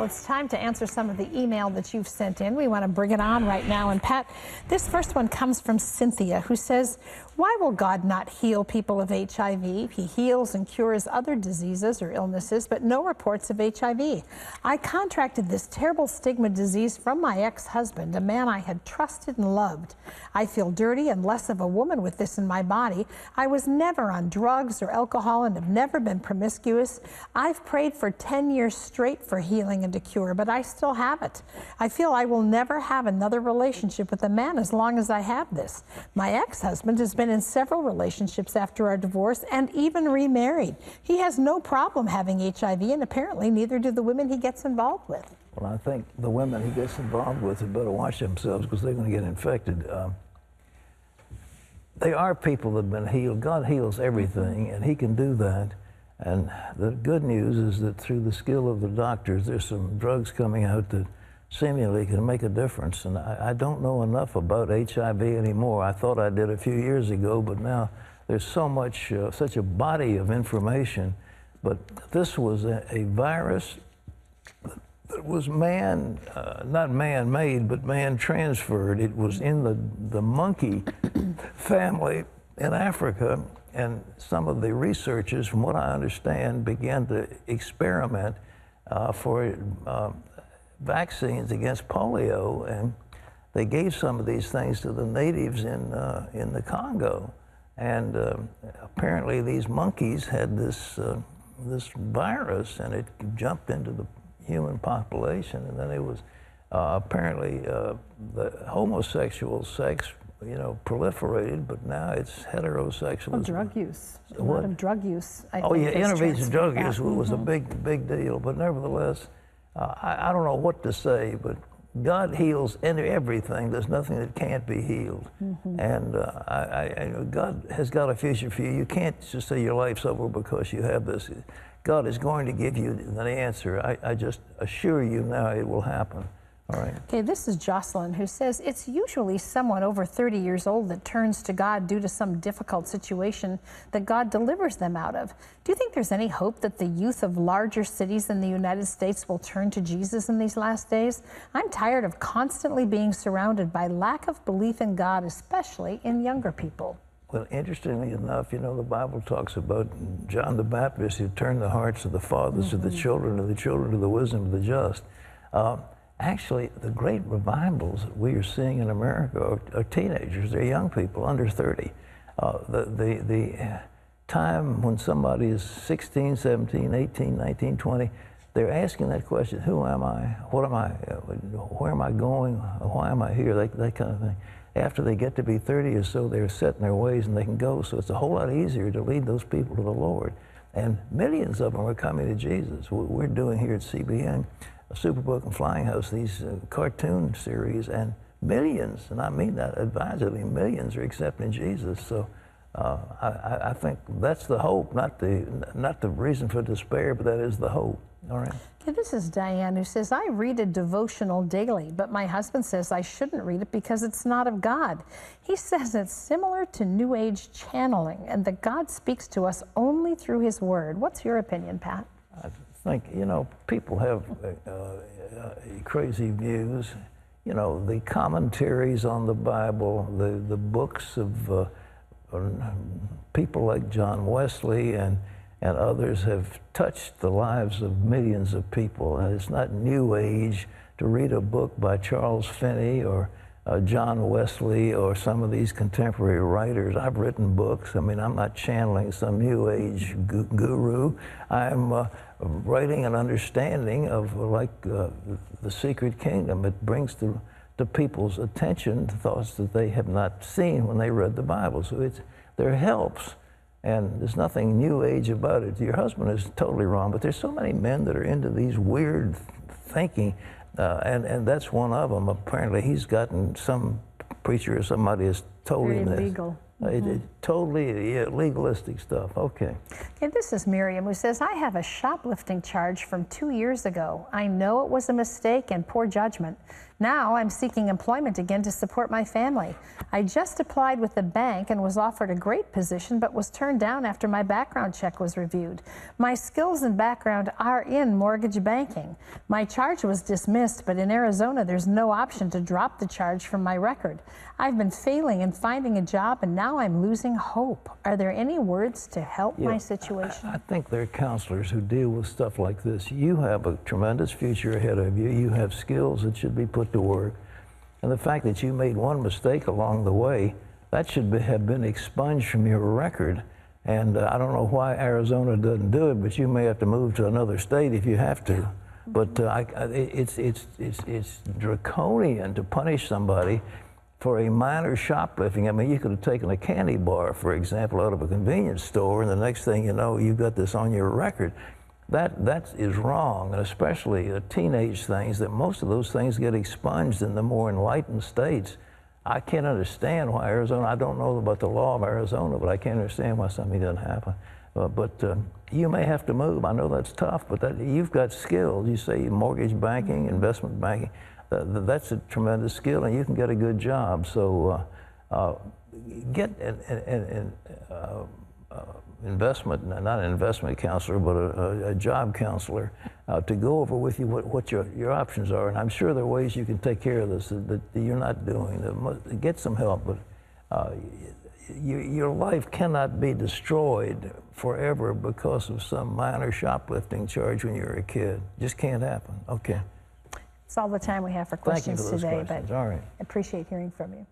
Well, it's time to answer some of the email that you've sent in. We want to bring it on right now. And Pat, this first one comes from Cynthia, who says, why will God not heal people of HIV? He heals and cures other diseases or illnesses, but no reports of HIV. I contracted this terrible stigma disease from my ex-husband, a man I had trusted and loved. I feel dirty and less of a woman with this in my body. I was never on drugs or alcohol and have never been promiscuous. I've prayed for 10 years straight for healing and a cure, but I still have it. I feel I will never have another relationship with a man as long as I have this. My ex-husband has been in several relationships after our divorce and even remarried. He has no problem having HIV, and apparently neither do the women he gets involved with. Well, I think the women he gets involved with had better watch themselves because they're going to get infected. They are people that have been healed. God heals everything, and he can do that. And the good news is that through the skill of the doctors, there's some drugs coming out that seemingly can make a difference. And I don't know enough about HIV anymore. I thought I did a few years ago, but now there's so much, such a body of information. But this was a virus that was not man-made, but man-transferred. It was in the monkey family in Africa, and some of the researchers, from what I understand, began to experiment for vaccines against polio, and they gave some of these things to the natives in the Congo, and apparently these monkeys had this virus, and it jumped into the human population, and then it was apparently the homosexual sex, proliferated, but now it's heterosexual. Well, drug use. A lot of drug use. I think intravenous drug use was a Mm-hmm. big deal, but nevertheless, I don't know what to say, but God heals everything. There's nothing that can't be healed. Mm-hmm. And God has got a future for you. You can't just say your life's over because you have this. God is going to give you the answer. I just assure you now it will happen. All right. Okay, this is Jocelyn, who says it's usually someone over 30 years old that turns to God due to some difficult situation that God delivers them out of. Do you think there's any hope that the youth of larger cities in the United States will turn to Jesus in these last days? I'm tired of constantly being surrounded by lack of belief in God, especially in younger people. Well, interestingly enough, the Bible talks about John the Baptist who turned the hearts of the fathers to the children, of the children to the wisdom of the just. Actually, the great revivals that we are seeing in America are teenagers. They're young people, under 30. The time when somebody is 16, 17, 18, 19, 20, they're asking that question, who am I? What am I? Where am I going? Why am I here? That kind of thing. After they get to be 30 or so, they're set in their ways and they can go. So it's a whole lot easier to lead those people to the Lord. And millions of them are coming to Jesus. We're doing here at CBN, a Superbook and Flying House, these cartoon series, and millions, and I mean that advisedly, millions are accepting Jesus. So I think that's the hope, not the reason for despair, but that is the hope. All right. Okay, this is Diane, who says, I read a devotional daily, but my husband says I shouldn't read it because it's not of God. He says it's similar to New Age channeling and that God speaks to us only through his word. What's your opinion, Pat? I think, people have crazy views. The commentaries on the Bible, the books of people like John Wesley and others have touched the lives of millions of people. And it's not New Age to read a book by Charles Finney or John Wesley or some of these contemporary writers. I've written books. I mean, I'm not channeling some New Age guru. I'm writing an understanding of the secret kingdom. It brings to people's attention thoughts that they have not seen when they read the Bible. So there helps. And there's nothing New Age about it. Your husband is totally wrong, but there's so many men that are into these weird thinking, and that's one of them. Apparently, he's gotten some preacher or somebody has told him this. Very legal. Totally legalistic stuff. Okay. Okay, this is Miriam, who says, I have a shoplifting charge from 2 years ago. I know it was a mistake and poor judgment. Now I'm seeking employment again to support my family. I just applied with the bank and was offered a great position, but was turned down after my background check was reviewed. My skills and background are in mortgage banking. My charge was dismissed, but in Arizona, there's no option to drop the charge from my record. I've been failing in finding a job, and now I'm losing hope. Are there any words to help my situation? I think there are counselors who deal with stuff like this. You have a tremendous future ahead of you. You have skills that should be put to work. And the fact that you made one mistake along the way, that should have been expunged from your record. And I don't know why Arizona doesn't do it, but you may have to move to another state if you have to. But it's draconian to punish somebody for a minor shoplifting. I mean, you could have taken a candy bar, for example, out of a convenience store, and the next thing you know, you've got this on your record. That is wrong, and especially teenage things, that most of those things get expunged in the more enlightened states. I can't understand why Arizona, I don't know about the law of Arizona, but I can't understand why something doesn't happen. But you may have to move. I know that's tough, but you've got skills. You say mortgage banking, investment banking. That's a tremendous skill, and you can get a good job. So get an not an investment counselor, but a job counselor to go over with you what your options are. And I'm sure there are ways you can take care of this that you're not doing. Get some help, but your life cannot be destroyed forever because of some minor shoplifting charge when you're a kid. Just can't happen. Okay. It's all the time we have for questions Thank you for those today, questions. but all right. I appreciate hearing from you.